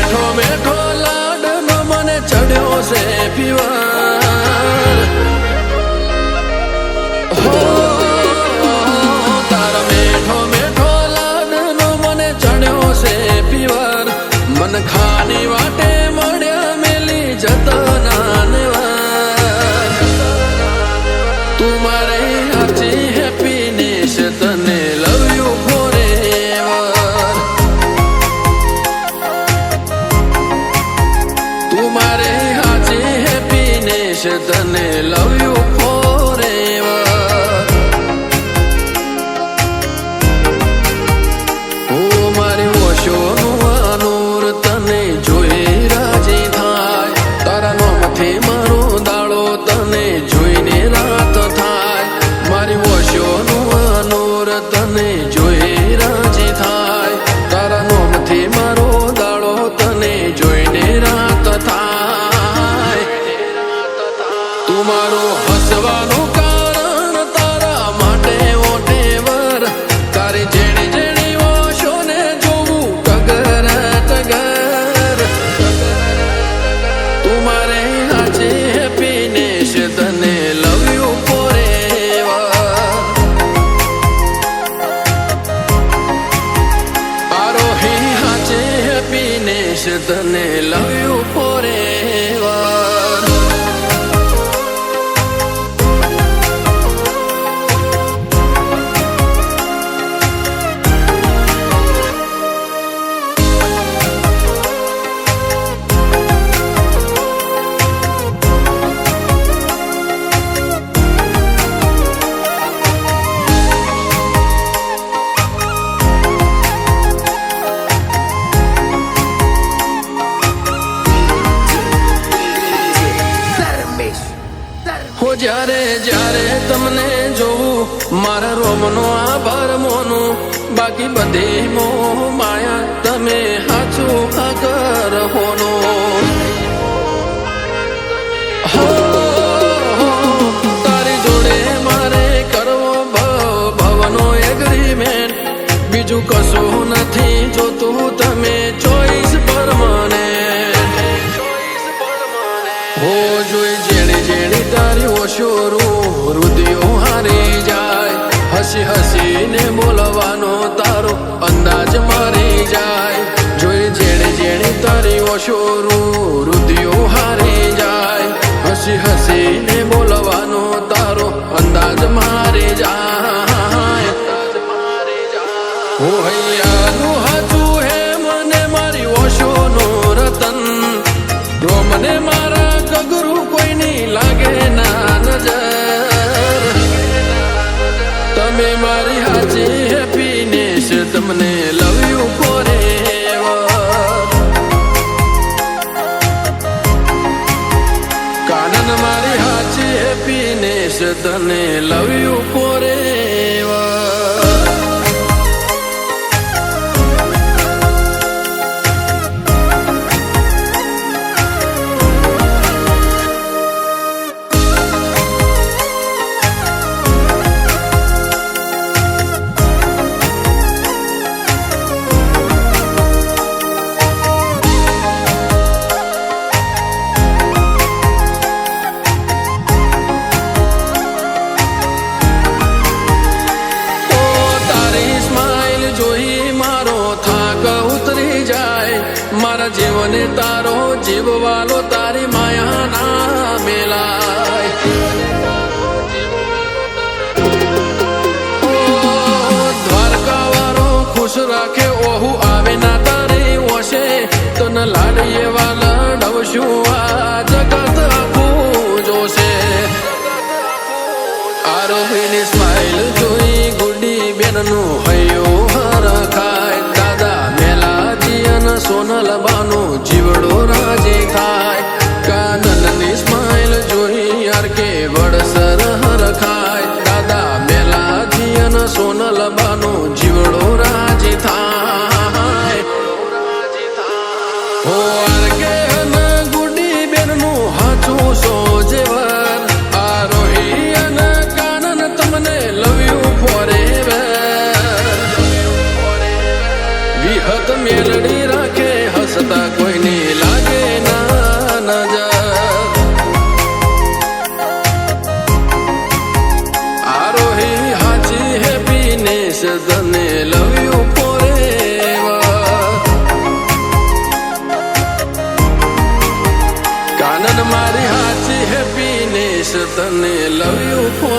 મીઠો મીઠો લાડનો મને ચડ્યો છે ફીવર હો તારા મીઠો મીઠો લાડનો મને ચડ્યો છે ફીવર મન ખાની વાટે મળ્યા મેલી જતો નાનવાર તું મારે હાચી હેપીનેસ તને લવ યુ ફોરએવર તું મારે હાચી હેપીનેસ તને લવ યુ ફોરએવર ઓ મારી ઓશોનું અનુર તને જોઈ રાજી થાય તારા નોમથી મારો દાડો તને જોઈને રાત થાય મારી ઓશોનું અનુર તને જોઈ રાજી થાય તારા નોમથી મારો દાડો તને જોઈને રાત થાય તું મારો હસવાનું કારણ તારા માટે વોટેવર તારી જેણી જેણી ઓશોને જોવું ટગર ટગર તું મારે આજે હેપીનેસ તને લવ યુ ફોરએવર આરોહી આજે હેપીનેસ તને લવ યુ ફોરએવર હો જ્યારે જ્યારે તમને જોવું મારા રોમનો આભાર મોનું બાકી બધી મોહ માયા તમે હાચું આગળ હોનો હો તારી જોડે મારે કરવો ભવનો એગ્રીમેન્ટ બીજું કશું નથી જોતું તમે ચોઈસ પરમાનેન્ટ હો જોઈ જેણી જેણી તારી ઓશોરું હૃદયો હારી જાય હસી હસીને બોલવાનો તારો અંદાજ મારી જાય જોઈ જેણી જેણી તારી ઓશોરું હૃદયો હારી જાય હસી હસીને બોલવાનો તારો અંદાજ મારી જાય હો હૈયાનું હાચું હે મને મારી ઓશોનો રતન રોમને મારા ગગરું કોઈની લાગે ના નજર તમે મારી હાચી હેપીનેસ તમને લવ યુ ફોરએવર કાનન મારી હાચી હેપીનેસ તને લવ યુ ફોરએવર મારા જીવને તારો જીવવાલો તારી માયાના મેલાય દ્વારકા વાળો ખુશ રાખે ઓહુ આવે ના તારી ઓશે તને લાડીએ વાલા નવશું આ જગત આખું જોશે આરોહીની સ્માઈલ જોઈ ગુડી બેનનું હૈયો હરખાય દાદા મેલાજી અને સોનલ બાનું જીવડો રાજી થાય કાનનની સ્માઈલ જોઈ યાર કે વડસર હરખાય દાદા મેલાજી અને સોનલ બાનું જીવડો રાજી થાય હો યાર કે અને ગુડી બેનનું હાચું સોજેવર આરોહી અને કાનન તમને લવ યુ ફોરએવર વિહત મેલડી રાખે હસ છતાં કોઈની લાગે ના નજર આરોહી હાચી હેપીનેસ તને લવ યુ ફોરએવર કાનન મારી હાચી હેપીનેસ તને લવ યુ ફોરએવર